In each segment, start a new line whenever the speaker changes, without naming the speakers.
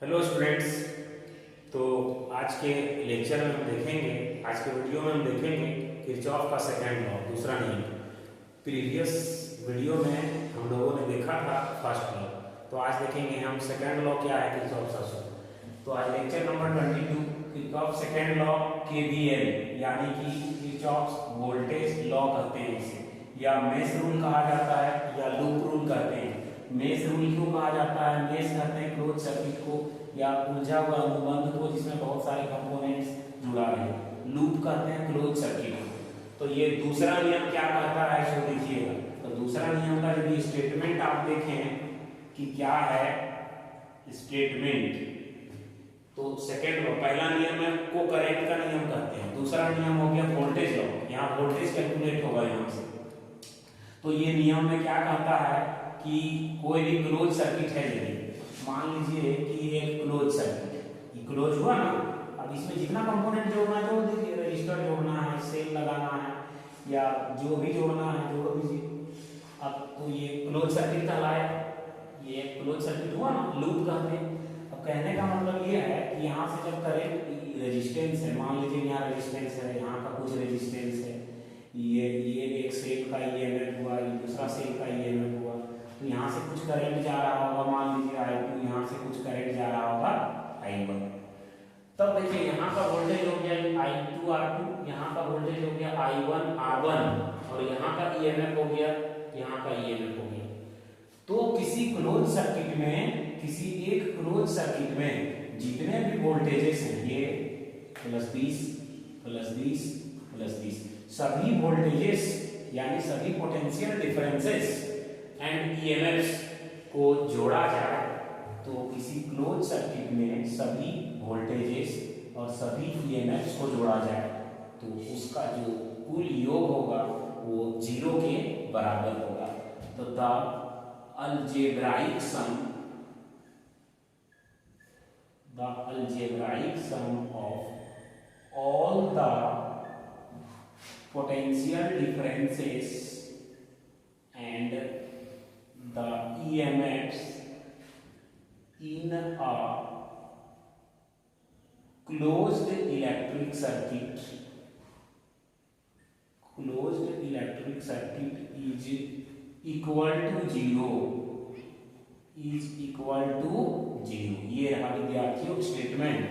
Hello students. तो आज के लेक्चर में हम देखेंगे, आज के वीडियो में हम देखेंगे किरचॉफ का सेकंड लॉ, दूसरा नियम। प्रीवियस वीडियो में हम लोगों ने देखा था फर्स्ट लॉ, तो आज देखेंगे हम सेकंड लॉ क्या है किरचॉफ का। तो आज lecture number 22 Kirchhoff second law KVL यानी कि किरचॉफ वोल्टेज लॉ कहते हैं इसे, या मेश रूल कहा जाता है या लूप रूल कहते हैं। मेश रूल क्यों कहा जाता है? मेश कहते हैं क्लोज सर्किट को या उलझा हुआ अनुबंध को जिसमें बहुत सारे कंपोनेंट्स जुड़ा रहे। लूप कहते हैं क्लोज सर्किट को। तो ये दूसरा नियम क्या कहता है सो देखिएगा। तो दूसरा नियम का यदि स्टेटमेंट आप देखें कि क्या है स्टेटमेंट, तो सेकेंड लॉ, पहला नियम है को करंट का नियम कहते हैं, दूसरा नियम हो गया वोल्टेज लॉ। यहाँ वोल्टेज कैलकुलेट होगा यहाँ से। तो ये नियम में क्या कहता है कि कोई भी क्लोज सर्किट है, यदि मान लीजिए कि ये क्लोज सर्किट, ये क्लोज हुआ ना, अब इसमें जितना कंपोनेंट जोड़ना है जोड़ दीजिए, रजिस्टर जोड़ना है, सेल लगाना है या जो भी जोड़ना है जोड़ दीजिए। अब तो ये क्लोज सर्किट कहलाया, ये क्लोज सर्किट हुआ ना, लूप कहते हैं। अब कहने का मतलब ये है कि यहाँ से जब करंट रेजिस्टेंस है, मान लीजिए यहाँ रेजिस्टेंस है, यहाँ का कुछ रेजिस्टेंस है, ये एक सेल का ईएमएफ हुआ, ये दूसरा सेल का ईएमएफ हुआ, तो यहाँ से कुछ करंट जा रहा होगा, मान लीजिए I2, यहाँ से कुछ करंट जा रहा होगा I1। तब देखिए यहाँ का वोल्टेज हो गया I2 R2, यहाँ का वोल्टेज हो गया I1 R1 और यहाँ का ईएमएफ हो गया, यहाँ का ईएमएफ हो गया। तो किसी क्लोज सर्किट में, किसी एक क्लोज सर्किट में जितने भी वोल्टेजेस हैं, ये +20 +20 +20, सभी वोल्टेजेस यानी सभी पोटेंशियल डिफरेंसेस एंड ईएमएफ्स को जोड़ा जाए, तो किसी क्लोज सर्किट में सभी वोल्टेजेस और सभी ईएमएफ्स को जोड़ा जाए तो उसका जो कुल योग होगा वो 0 के बराबर होगा। तो the algebraic sum of all the potential differences and the EMFs in a closed electric circuit is equal to 0, ये रहा विद्यार्थियों स्टेटमेंट।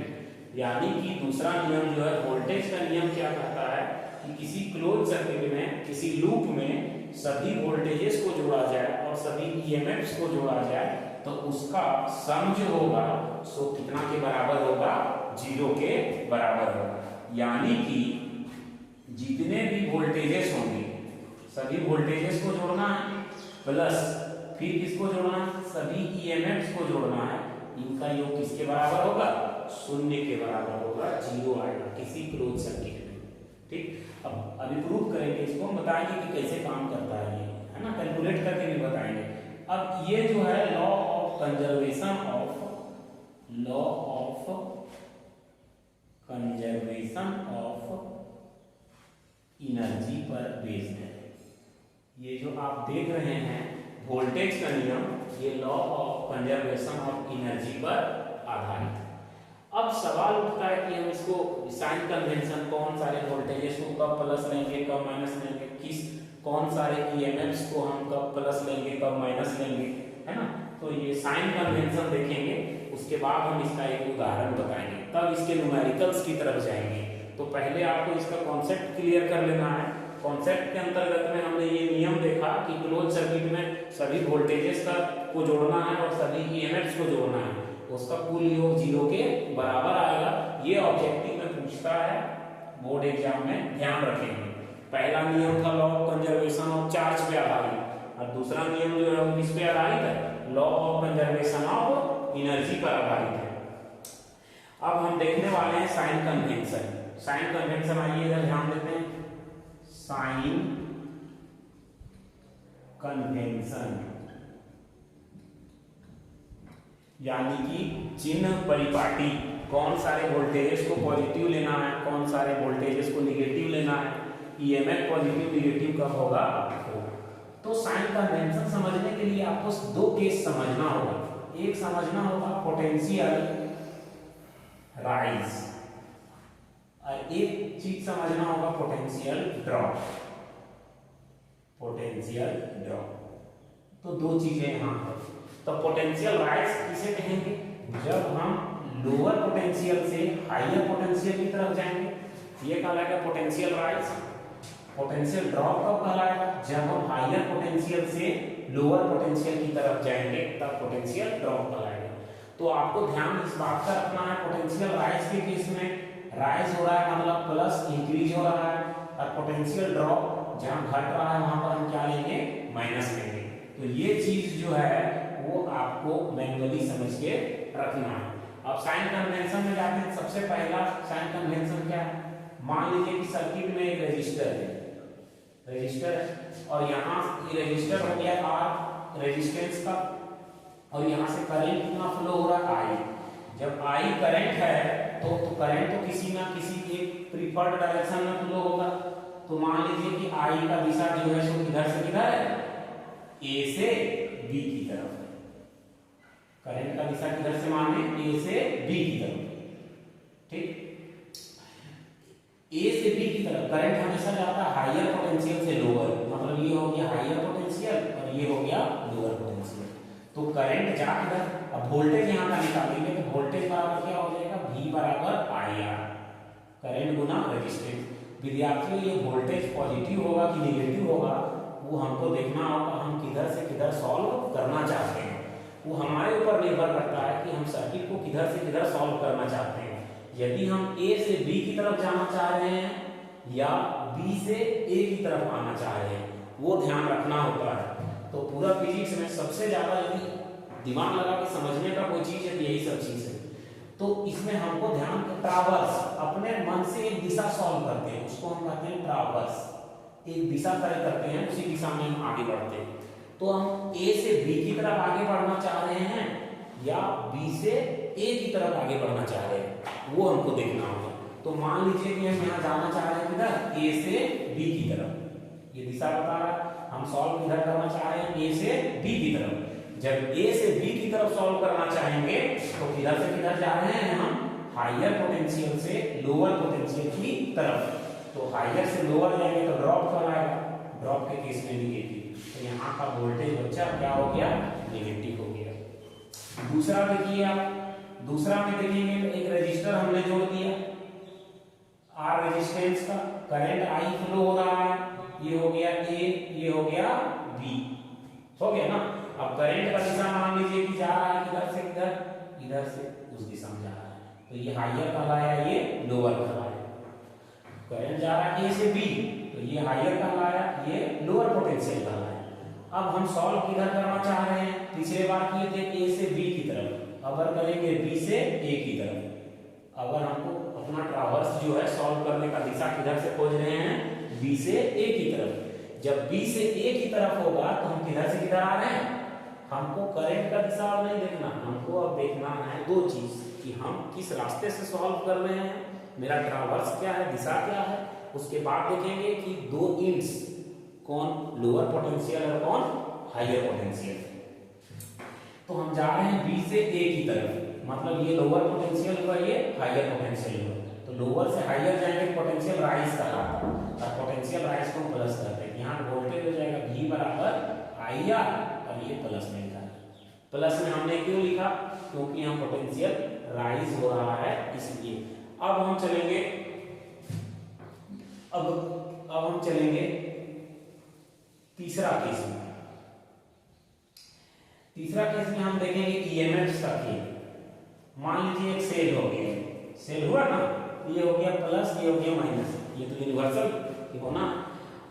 यानी कि दूसरा नियम जो है वोल्टेज का नियम क्या कहता है कि किसी क्लोज सर्किट में, किसी लूप में सभी वोल्टेजेस को जोड़ा जाए और सभी ईएमएफ्स को जोड़ा जाए तो उसका सम जो होगा सो कितना के बराबर होगा? 0 के बराबर होगा। यानी कि जितने भी वोल्टेजेस होंगे सभी वोल्टेजेस को जोड़ना है, प्लस फिर किसको जोड़ना है? सभी ईएमएफ्स को जोड़ना है। इनका योग किसके बराबर होगा? 0 के बराबर होगा, 0 आएगा किसी क्लोज सर्किट में। ठीक, अब अभी प्रूव करेंगे इसको, हम बताएंगे कि कैसे काम करता है ये, है ना, कैलकुलेट करके भी बताएंगे। अब ये जो है law of conservation of energy पर बेस्ड है। ये जो आप देख रहे हैं वोल्टेज का नियम, ये law of conservation of energy पर आधारित है। अब सवाल उठता है कि हम इसको साइन कन्वेंशन, कौन सारे वोल्टेजेस को कब प्लस लेंगे कब माइनस लेंगे, कौन सारे ईएमएफ्स को हम कब प्लस लेंगे कब माइनस लेंगे, है ना। तो ये साइन कन्वेंशन देखेंगे, उसके बाद हम इसका एक उदाहरण बताएंगे, तब इसके न्यूमेरिकल्स की तरफ जाएंगे। तो पहले आपको इसका कॉन्सेप्ट क्लियर कर लेना है। कॉन्सेप्ट के अंतर्गत में हमने ये नियम देखा कि क्लोज सर्किट में सभी वोल्टेजेस को जोड़ना है और सभी ईएमएफ्स को जोड़ना है, उसका कुल योग 0 के बराबर आएगा। ये ऑब्जेक्टिव में पूछता है बोर्ड एग्जाम में, ध्यान रखेंगे। पहला नियम था law of conservation of charge पे आधारित, और दूसरा नियम जो है वो किस पे आधारित है? Law of conservation of energy पर आधारित है। अब हम देखने वाले हैं साइन कन्वेंशन। साइन कन्वेंशन आइए इधर ध्यान देते हैं। साइन कन्वेंशन यानी कि चिन्ह परिपाटी, कौन सारे वोल्टेजेस को पॉजिटिव लेना है, कौन सारे वोल्टेजेस को निगेटिव लेना है, ईएमएफ पॉजिटिव निगेटिव कब होगा। तो साइन कन्वेंशन समझने के लिए आपको 2 केस समझना होगा। एक समझना होगा पोटेंशियल राइज और एक चीज समझना होगा पोटेंशियल ड्रॉप। पोटेंशियल ड्रॉप तो दो चीजें यहां है। तो पोटेंशियल राइज किसे कहेंगे? जब हम लोअर पोटेंशियल से हायर पोटेंशियल की तरफ जाएंगे, ये कहलाएगा पोटेंशियल राइज। पोटेंशियल ड्रॉप कब कहलाएगा? जब हम हायर पोटेंशियल से लोअर पोटेंशियल की तरफ जाएंगे तब पोटेंशियल ड्रॉप कहलाएगा। तो आपको ध्यान इस बात का रखना है, पोटेंशियल राइज के केस में राइज हो रहा है मतलब प्लस इंक्रीज हो रहा है, और पोटेंशियल ड्रॉप जहां घट रहा है वहां पर हम क्या लेंगे? माइनस लेंगे। तो ये चीज जो है वो आपको मैन्युअली समझ के रखना है। अब साइन कन्वेंशन में जाते हैं। सबसे पहला साइन कन्वेंशन क्या है? मान लीजिए कि सर्किट में एक रेजिस्टर है, रेजिस्टर है और यहाँ ये रेजिस्टर हो गया R रेजिस्टेंस का, और यहाँ से करंट कितना फ्लो हो रहा है? I। जब I करंट है तो करंट तो किसी ना किसी एक प्रीफर्ड डायरेक्शन में फ्लो होगा। तो मान लीजिए कि I का दिशा जो है सो किधर से किधर है? A से B की तरफ। करंट का दिशा किधर से माने? A से B की तरफ। ठीक, A से B की तरफ करंट हमेशा जाता है हायर पोटेंशियल से लोअर, मतलब ये हो गया हायर पोटेंशियल और ये हो गया लोअर पोटेंशियल। तो करंट जा किधर? अब वोल्टेज यहाँ का निकालेंगे तो वोल्टेज बराबर क्या हो जाएगा? V बराबर IR, करंट गुना रेजिस्टेंस। विद्यार्थियों ये वोल्टेज पॉजिटिव होगा कि नेगेटिव होगा वो हमको देखना होगा, हम किधर से किधर सॉल्व करना चाहते हैं। वो हमारे ऊपर निर्भर करता है कि हम सर्किट को किधर से किधर सॉल्व करना चाहते हैं। यदि हम A से B की तरफ जाना चाह रहे हैं या B से A की तरफ आना चाह रहे हैं, वो ध्यान रखना होता है। तो पूरा फिजिक्स में सबसे ज्यादा यदि दिमाग लगा के समझने का कोई चीज है तो यही सब चीज है। तो इसमें हमको ध्यान ट्रावर्स, अपने मन से एक दिशा सॉल्व करते हैं, उसको हम कहते हैं ट्रावर्स। एक दिशा तय करते हैं, उसी दिशा में हम आगे बढ़ते हैं। तो हम A से B की तरफ आगे बढ़ना चाह रहे हैं या B से A की तरफ आगे बढ़ना चाह रहे हैं, वो हमको देखना होगा। तो मान लीजिए कि हम यहाँ जाना चाह रहे हैं किधर? A से B की तरफ। ये दिशा बता रहा है, हम सॉल्व किधर करना चाह रहे हैं? A से B की तरफ। जब A से B की तरफ सॉल्व करना चाहेंगे तो किधर से किधर जा रहे हैं? हम हायर पोटेंशियल से लोअर पोटेंशियल की तरफ। तो हायर से लोअर जाएंगे तो ड्रॉप कहलाएगा, ड्रॉप के केस में निगेटिव। तो यहाँ का वोल्टेज बच्चा क्या हो गया? नेगेटिव हो गया। दूसरा देखिए आप, दूसरा में देखेंगे तो एक रजिस्टर हमने जोड़ दिया R रेजिस्टेंस का, करंट I फ्लो हो रहा है, ये हो गया A, ये हो गया B, हो गया ना। अब करंट का दिशा मान लीजिए कि जा रहा है किधर से किधर? इधर से उस दिशा में जा रहा है, तो ये हायर कहलाया, ये लोअर कहलाया। करंट जा रहा है A से B तो ये हायर कहलाया, ये लोअर पोटेंशियल कहलाया। अब हम सॉल्व किधर करना चाह रहे हैं? पिछले बार किए थे A से B की तरफ, अगर करेंगे B से A की तरफ। अगर हमको अपना ट्रावर्स जो है सॉल्व करने का दिशा किधर से खोज रहे हैं? B से A की तरफ। जब B से A की तरफ होगा तो हम किधर से किधर आ रहे हैं? हमको करंट का दिशा अब नहीं देखना, हमको अब देखना है दो चीज कि हम किस रास्ते से सॉल्व कर रहे हैं, मेरा ट्रावर्स क्या है, दिशा क्या है। उसके बाद देखेंगे कि दो इंड्स कौन लोअर पोटेंशियल और कौन हायर पोटेंशियल। तो हम जा रहे हैं B से A की तरफ, मतलब ये लोअर पोटेंशियल हुआ, ये हायर पोटेंशियल हुआ। तो लोअर से हायर जाएंगे पोटेंशियल राइज कहलाता है, और पोटेंशियल राइज को प्लस करते हैं। यहाँ वोल्टेज हो जाएगा V बराबर IR और ये प्लस में लिखा है। प्लस में हमने क्यों लिखा? क्योंकि यहाँ पोटेंशियल राइज हो रहा है इसलिए। अब हम चलेंगे तीसरा केस में। तीसरा केस में हम देखेंगे ईएमएफ का खेल। मान लीजिए एक सेल हो गया, सेल हुआ ना, ये हो गया प्लस, ये हो गया माइनस, ये तो यूनिवर्सल होना।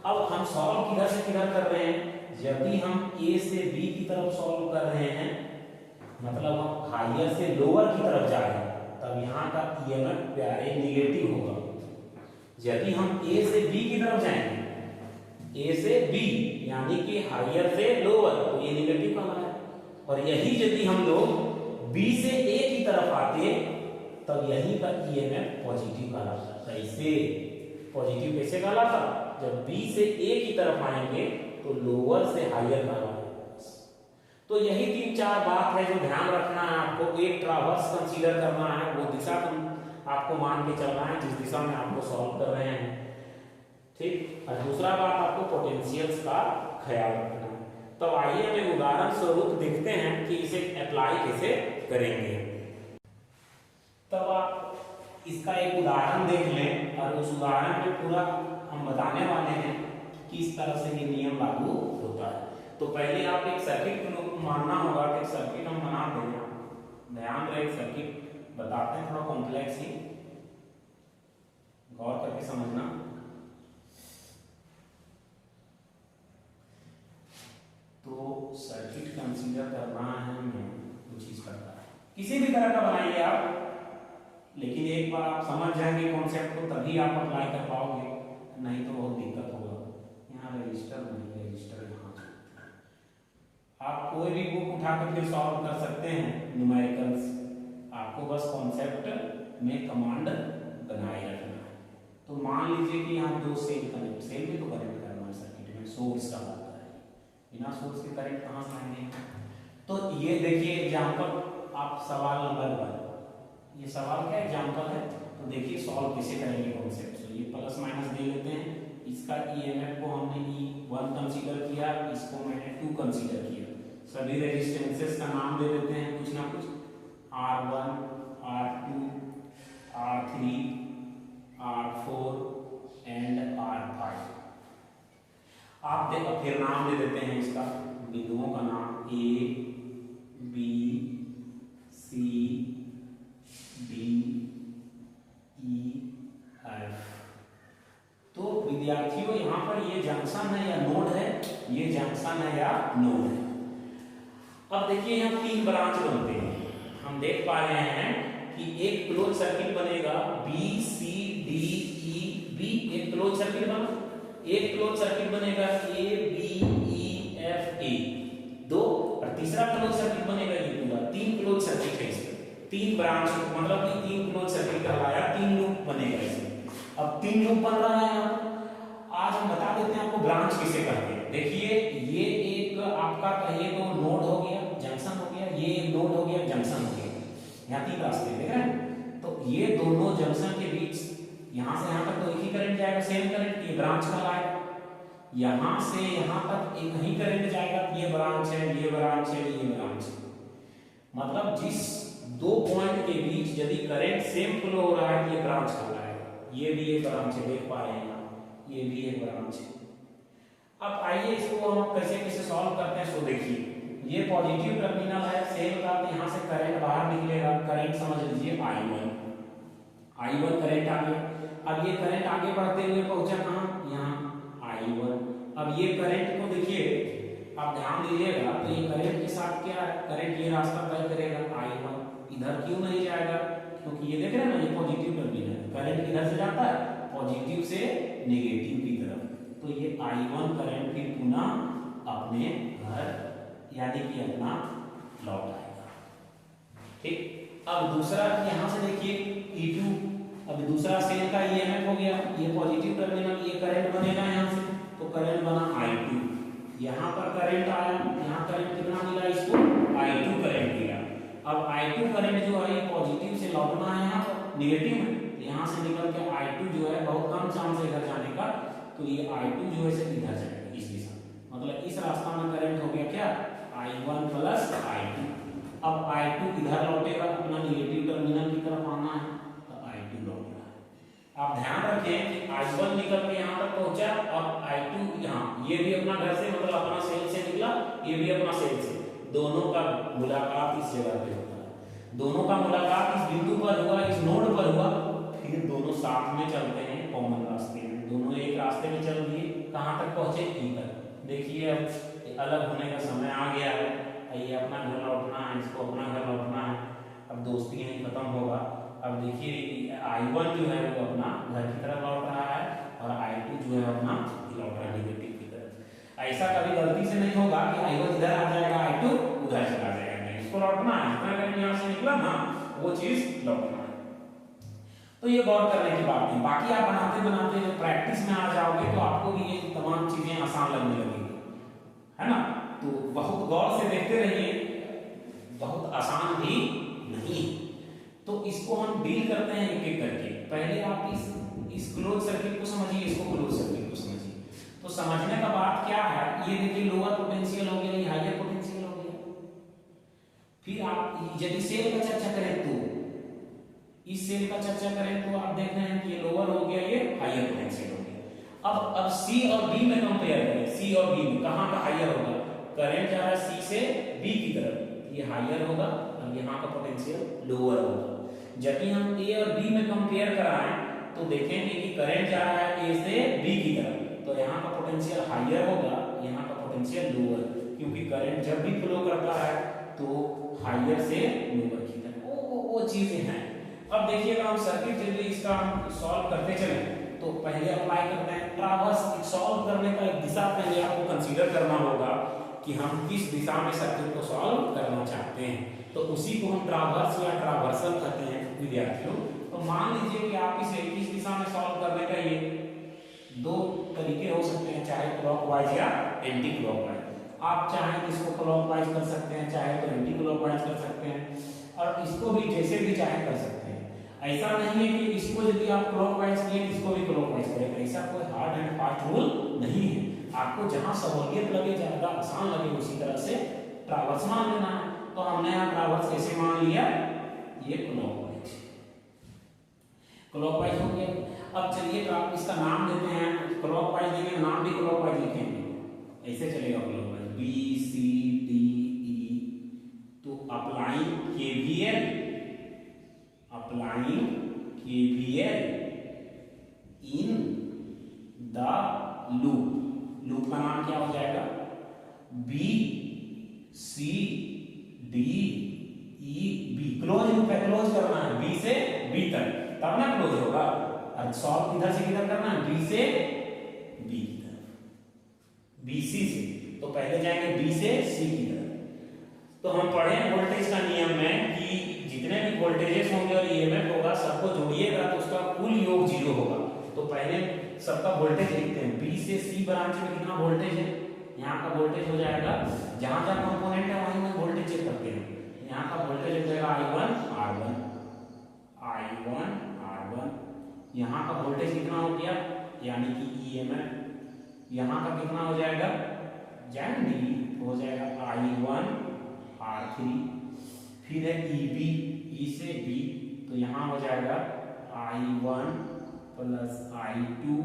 अब हम सॉल्व किधर से किधर कर रहे हैं? यदि हम A से B की तरफ सॉल्व कर रहे हैं, मतलब हम हायर से लोअर की तरफ जा रहे हैं, तब यहाँ का ईएमएफ प्यारे नेगेटिव होगा। यदि हम A से B की तरफ जाएंगे, A से B यानी कि हायर से लोअर, तो ये नेगेटिव कहलाता है। और यही यदि हम लोग B से A की तरफ आते तब यही का ईएमएफ पॉजिटिव कहलाता। कैसे पॉजिटिव कैसे कहलाता? जब B से A की तरफ आएंगे तो लोअर से हायर कहलाता। तो यही तीन चार बात है जो ध्यान रखना एक ट्रावर्स कंसीडर करना है, वो दिशा आपको मान के चलना है जिस दिशा में आपको सॉल्व कर रहे हैं, ठीक। और दूसरा बात आपको पोटेंशियल्स का ख्याल रखना है। तो आइए हम एक उदाहरण स्वरूप देखते हैं कि इसे अप्लाई कैसे करेंगे। तब आप इसका एक उदाहरण देख लें और उस उदाहरण में पूरा हम बताने वाले हैं कि किस तरह से ये नियम लागू होता है। तो पहले आप एक सर्किट को मानना होगा कि सर्किट हम बना देंगे। ध्यान रहे, सर्किट बताते हैं थोड़ा कॉम्प्लेक्स ही, गौर करके समझना। तो सर्किट कंसीडर करना है हमें कुछ इस प्रकार, किसी भी तरह का बनाइए आप, लेकिन एक बार आप समझ जाएंगे कॉन्सेप्ट को तभी आप अप्लाई कर पाओगे, नहीं तो बहुत दिक्कत होगा। यहाँ रजिस्टर नहीं, रजिस्टर यहाँ आप कोई भी बुक उठा कर फिर सॉल्व कर सकते हैं न्यूमेरिकल्स, आपको बस कॉन्सेप्ट में कमांड बनाए रखना है। तो मान लीजिए कि यहाँ दो सेल कनेक्ट, सेल में तो कनेक्ट करना है सर्किट में, सोर्स का होता है, बिना सोर्स के करंट कहाँ से आएंगे। तो ये देखिए एग्जांपल, आप सवाल नंबर 1, ये सवाल का एग्जांपल है। तो देखिए सॉल्व कैसे करेंगे कॉन्सेप्ट। तो ये प्लस माइनस दे लेते हैं, इसका ईएमएफ को हमने E1 कंसीडर किया, इसको मैंने 2 कंसीडर किया। सभी रेजिस्टेंसेस का नाम दे देते हैं कुछ ना कुछ, R1, R2, R3, R4 and R5। आप देखो फिर नाम दे देते हैं इसका, बिंदुओं का नाम A, B, C, D, E, F। तो विद्यार्थियों यहाँ पर ये जंक्शन है या नोड है, ये जंक्शन है या नोड है। अब देखिए यहाँ 3 ब्रांच बनते हैं, हम देख पा रहे हैं कि एक क्लोज सर्किट बनेगा B, C, D, E, B, एक क्लोज सर्किट बना, एक क्लोज सर्किट बनेगा A, B, E, F, A, 2, और तीसरा क्लोज सर्किट बनेगा ये पूरा। 3 क्लोज सर्किट है इसमें, 3 ब्रांच, मतलब कि 3 क्लोज सर्किट कहलाया, 3 लूप बनेगा इसमें। अब 3 लूप बन रहा है यहाँ। आज हम बता देते हैं आपको ब्रांच किसे कहते हैं। देखिए ये एक आपका कहिए तो नोड हो गया, जंक्शन हो गया, ये एक नोड हो गया, जंक्शन हो गया। यहाँ 3 रास्ते देख रहे हैं। तो ये दोनों जंक्शन के बीच यहाँ से यहाँ तक तो एक ही करंट जाएगा, सेम करंट, ये ब्रांच कहलाएगा। यहाँ से यहाँ तक एक ही करंट जाएगा, ये ब्रांच है, ये ब्रांच है, ये ब्रांच है। मतलब जिस 2 पॉइंट के बीच यदि करंट सेम फ्लो हो रहा है, ये ब्रांच कहलाएगा। ये भी एक ब्रांच है, देख पा रहे हैं आप, ये भी एक ब्रांच है। अब आइए इसको हम कैसे कैसे सॉल्व करते हैं। सो देखिए ये पॉजिटिव टर्मिनल है सेल का, तो यहाँ से करंट बाहर निकलेगा, करंट समझ लीजिए I1 करंट आ गया। अब ये करंट आगे बढ़ते हुए पहुंचा कहाँ, यहाँ I1। अब ये करंट को देखिए, आप ध्यान दीजिएगा, तो ये करंट के साथ क्या है, करंट ये रास्ता तय करेगा I1, इधर क्यों नहीं जाएगा, क्योंकि ये देख रहे हैं ना, ये पॉजिटिव टर्मिनल है, करंट किधर से जाता है, पॉजिटिव से नेगेटिव की तरफ। तो ये I1 करंट फिर पुनः अपने घर यानी कि अपना लौट आएगा, ठीक। अब दूसरा यहाँ से देखिए E2, अब दूसरा सेल का ईएमएफ हो गया, ये पॉजिटिव टर्मिनल, ये करंट बनेगा यहाँ से, तो करंट बना I2। यहाँ पर करंट आया, यहाँ करंट कितना मिला इसको, I2 करंट मिला। अब I2 करंट जो है ये पॉजिटिव से लौटना है, यहाँ पर नेगेटिव है, यहाँ से निकल के I2 जो है बहुत कम चांस है इधर जाने का, तो ये I2 जो है सिर्फ इधर जाएगा इस दिशा में, मतलब इस रास्ता में करंट हो गया क्या, I1 प्लस I2। अब I2 इधर लौटेगा, अपना नेगेटिव टर्मिनल की तरफ आना है, तो I2 लौट रहा है। आप ध्यान रखें कि I1 निकल के यहाँ तक पहुंचा और I2 यहाँ, ये भी अपना घर से मतलब अपना सेल से निकला, ये भी अपना सेल से, दोनों का मुलाकात इस जगह पे होता है, दोनों का मुलाकात इस बिंदु पर हुआ, इस नोड पर हुआ, फिर दोनों साथ में चलते हैं कॉमन रास्ते में, दोनों एक रास्ते में चल दिए, कहाँ तक पहुंचे, ई तक। देखिए अब अलग होने का समय आ गया है, ये अपना घर लौटना है, इसको अपना घर लौटना है, अब दोस्ती यहीं खत्म होगा। अब देखिए I1 जो है वो अपना घर की तरफ लौट रहा है और I2 जो है अपना लौट रहा है नेगेटिव की तरफ। ऐसा कभी गलती से नहीं होगा कि I1 इधर आ जाएगा, I2 उधर चला जाएगा, नहीं, इसको लौटना है, अगर यहाँ से निकला ना वो चीज लौटना है। तो ये गौर करने की बात है। बाकी आप बनाते बनाते जब प्रैक्टिस में आ जाओगे तो आपको भी ये तमाम चीजें आसान लगने लगेंगी, है ना। तो बहुत गौर से देखते रहिए, बहुत आसान भी इसको हम डील करते हैं एक एक करके। पहले आप इस क्लोज सर्किट को समझिए, इसको क्लोज सर्किट को समझिए। तो समझने का बात क्या है, ये देखिए लोअर पोटेंशियल हो गया, ये हायर पोटेंशियल हो गया। फिर आप यदि सेल का चर्चा करें तो इस सेल का चर्चा करें तो आप देख रहे हैं कि ये लोअर हो गया, ये हायर पोटेंशियल हो गया। अब सी और डी में कंपेयर करें, सी और डी में कहां का हायर होगा, करंट जा रहा है सी से बी की तरफ, ये हायर होगा और यहां का पोटेंशियल लोअर होगा। जब भी हम ए और बी में कंपेयर कराएं तो देखेंगे कि करंट जा रहा है ए से बी की तरफ, तो यहाँ का पोटेंशियल हायर होगा, यहाँ का पोटेंशियल लोअर, क्योंकि करंट जब भी फ्लो करता है तो हायर से लोअर की तरफ, वो चीजें हैं। अब देखिएगा हम सर्किट जब इसका हम सॉल्व करते चले तो पहले अप्लाई करते हैं ट्रावर्स। सॉल्व करने का एक दिशा पहले आपको कंसीडर करना होगा कि हम किस दिशा में सर्किट को सॉल्व करना चाहते हैं, तो उसी को हम ट्रावर्स या ट्रावर्सल कहते हैं विद्यार्थियों। तो मान लीजिए कि आप इसे किस दिशा में सॉल्व करने का ये दो तरीके हो सकते हैं, चाहे क्लॉकवाइज या एंटी क्लॉकवाइज। आप चाहें तो इसको क्लॉकवाइज कर सकते हैं, चाहे तो एंटी क्लॉकवाइज कर सकते हैं, और इसको भी जैसे भी चाहे कर सकते हैं। ऐसा नहीं है कि इसको यदि आप क्लॉकवाइज किए इसको भी क्लॉकवाइज करें, ऐसा कोई हार्ड एंड फास्ट रूल नहीं है। आपको जहां सहूलियत लगे, ज्यादा आसान लगे, उसी तरह से ट्रावर्स मान लेना है। तो हमने यहाँ ट्रावर्स कैसे मान लिया, ये क्लॉकवाइज, क्लॉकवाइज हो गया। अब चलिए इसका नाम देते हैं, क्लॉकवाइज देंगे, नाम भी क्लॉकवाइज लिखेंगे, ऐसे चलेगा clockwise, B C D E. तो applying KVL, applying KVL in the loop, loop का नाम क्या हो जाएगा, B C D E B. Close loop है, क्लोज करना है बी से बी तक, तब ना क्लोज होगा। और सॉल्व किधर से किधर करना है, बी से बी की तरफ, बी सी से। तो पहले जाएंगे बी से सी की तरफ। तो हम पढ़े वोल्टेज का नियम में कि जितने भी वोल्टेजेस होंगे और ईएमएफ होगा सबको जोड़िएगा तो उसका कुल योग 0 होगा। तो पहले सबका वोल्टेज लिखते हैं, बी से सी ब्रांच में कितना वोल्टेज है, यहाँ का वोल्टेज हो जाएगा, जहां जहां कंपोनेंट है वहीं में वोल्टेज चेक करते हैं। यहाँ का वोल्टेज हो जाएगा I1 R1, I1 R1। यहाँ का वोल्टेज कितना हो गया, यानी कि ईएमएफ यहाँ का कितना हो जाएगा, जानडी हो जाएगा I1 R3। फिर है EB, E से B, तो यहाँ हो जाएगा I1 plus I2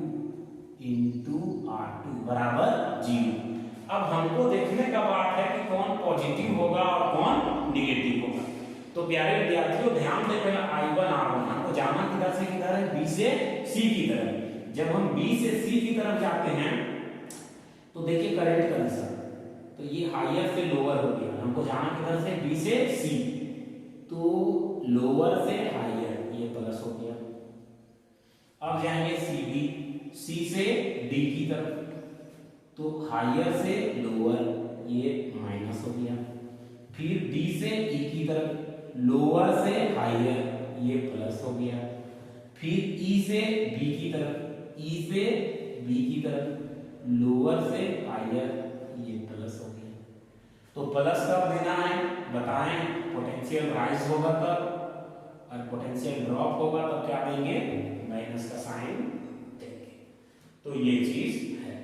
into R2 बराबर 0। अब हमको देखने का बात है कि कौन पॉजिटिव होगा और कौन निगेटिव होगा। तो प्यारे विद्यार्थियों ध्यान दें, पहले I1 R1 हमको जाना किधर से किधर है, B से C की तरफ। जब हम B से C की तरफ जाते हैं तो देखिए करंट का दिशा, तो ये हायर से लोअर हो गया, हमको जाना किधर से, B से C, तो लोअर से हायर, ये प्लस हो गया। अब जाएंगे CD, C से D की तरफ, तो हायर से लोअर, ये माइनस हो गया। फिर D से E की तरफ, लोअर से हायर, ये प्लस हो गया। फिर E से B की तरफ, E से B की तरफ, लोअर से हायर, ये प्लस हो गया। तो प्लस कब देना है बताएं, पोटेंशियल राइज होगा तब, और पोटेंशियल ड्रॉप होगा तब क्या देंगे, माइनस का साइन देंगे। तो ये चीज है।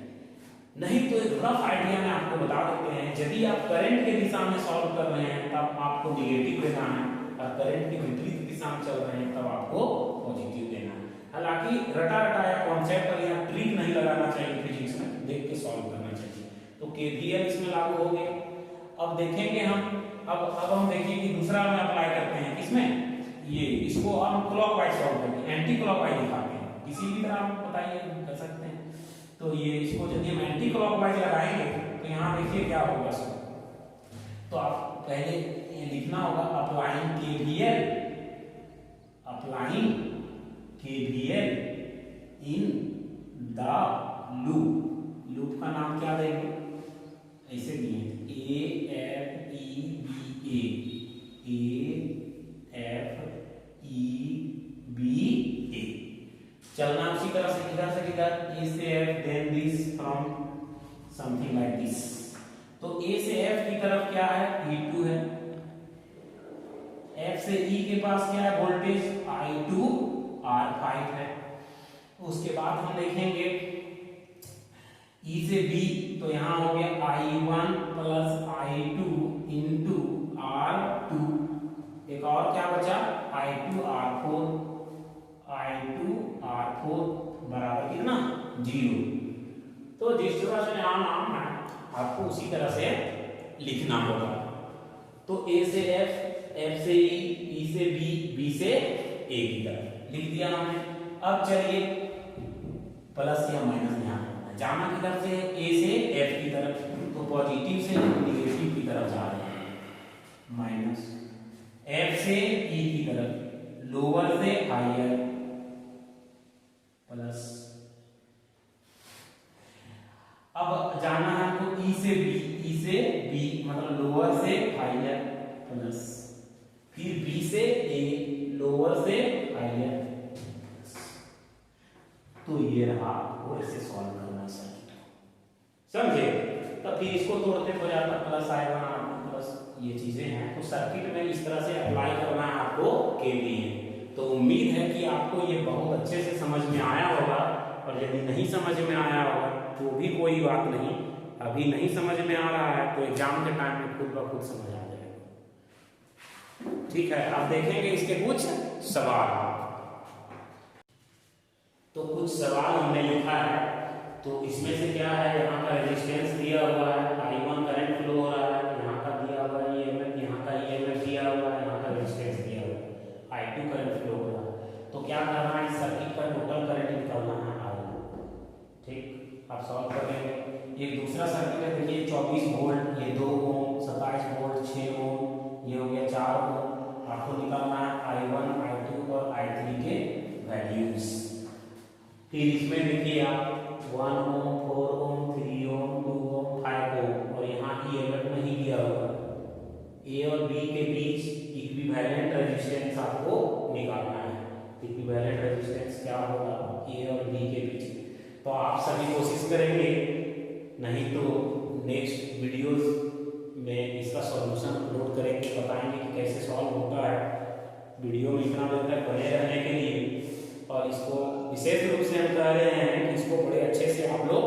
नहीं तो एक रफ आइडिया में आपको बता देते हैं, यदि आप करंट के दिशा में सॉल्व कर रहे हैं तब आपको नेगेटिव देना है, और करंट की विपरीत दिशा में चल रहे हैं तब आपको पॉजिटिव देना है। हालांकि रटा रटाया कॉन्सेप्ट पर यहाँ ट्रिक नहीं लगाना चाहिए, फिजिक्स में देख के सॉल्व करना चाहिए। तो केवीएल इसमें लागू हो गया। अब देखेंगे हम, अब हम देखिए कि दूसरा में अप्लाई करते हैं, किसमें, ये इसको हम क्लॉकवाइज सॉल्व करते हैं, एंटी क्लॉकवाइज दिखाते हैं, किसी भी तरह आप बताइए कर सकते हैं। तो ये इसको यदि हम एंटी क्लॉकवाइज लगाएंगे तो यहाँ देखिए क्या होगा सर। तो आप पहले ये लिखना होगा applying KVL, applying KVL in the loop, loop का नाम क्या देंगे, ऐसे दिए A चलना उसी तरह से किधर से किधर, A से F, then this from something like this। तो A से F की तरफ क्या है, E2 है, F से ई के पास क्या है वोल्टेज I2 R5 है। उसके बाद हम देखेंगे ई से बी, तो यहाँ हो गया I1 plus I2 into R2। एक और क्या बचा I2 R4 बराबर कितना 0। तो जिस तरह से यहाँ नाम है आपको उसी तरह से लिखना होगा। तो ए से एफ, एफ से ई से बी, बी से ए की तरफ लिख दिया हमने। अब चलिए प्लस या माइनस यहाँ जाना किधर से ए से एफ की तरफ, तो पॉजिटिव से निगेटिव की तरफ जा रहे हैं। माइनस एफ से ई की तरफ, लोअर से हायर, प्लस। अब जाना है हमको ई से बी मतलब लोअर से हायर, प्लस, फिर बी से ए, लोअर से हायर। तो ये रहा, आपको ऐसे सॉल्व करना सर्किट, समझे। तो फिर इसको तोड़ते हो जाता प्लस I1 R2 प्लस ये चीजें हैं। तो सर्किट में इस तरह से अप्लाई करना है आपको KVL। तो उम्मीद है कि आपको ये बहुत अच्छे से समझ में आया होगा, और यदि नहीं समझ में आया होगा तो भी कोई बात नहीं, अभी नहीं समझ में आ रहा है तो एग्जाम के टाइम में खुद ब खुद समझ आ जाएगा। ठीक है, अब देखेंगे इसके कुछ सवाल। तो कुछ सवाल हमने लिखा है, तो इसमें से क्या है, यहाँ का रेजिस्टेंस दिया हुआ है, I1 करंट फ्लो हो रहा है, यहाँ का दिया हुआ है EMF, यहाँ का EMF दिया हुआ है, यहाँ का रेजिस्टेंस दिया हुआ है, I2 करंट फ्लो हो रहा है। तो क्या करना है, इस सर्किट का टोटल करंट निकालना है I1। ठीक, आप सॉल्व कर लेंगे। एक दूसरा सर्किट है, देखिए 24 वोल्ट, ये 2 ओम, 27 वोल्ट, 6 ओम, ये हो गया 4 ओम। आपको निकालना है I1, I2 और I3 के वैल्यूज। फिर इसमें देखिए आप 1 ओम, 4 ओम, 3 ओम, 2 ओम, 5 ओम, और यहाँ EMF नहीं दिया होगा। ए और बी के बीच इक्विवेलेंट रेजिस्टेंस आपको निकालना है। इक्विवेलेंट रेजिस्टेंस क्या होगा ए और बी के बीच। तो आप सभी कोशिश करेंगे, नहीं तो नेक्स्ट वीडियोस में इसका सॉल्यूशन अपलोड करेंगे, बताएंगे कि कैसे सॉल्व होता है। वीडियो में इतना देर तक बने रहने के लिए, और इसको विशेष रूप से हम कह रहे हैं कि इसको बड़े अच्छे से आप लोग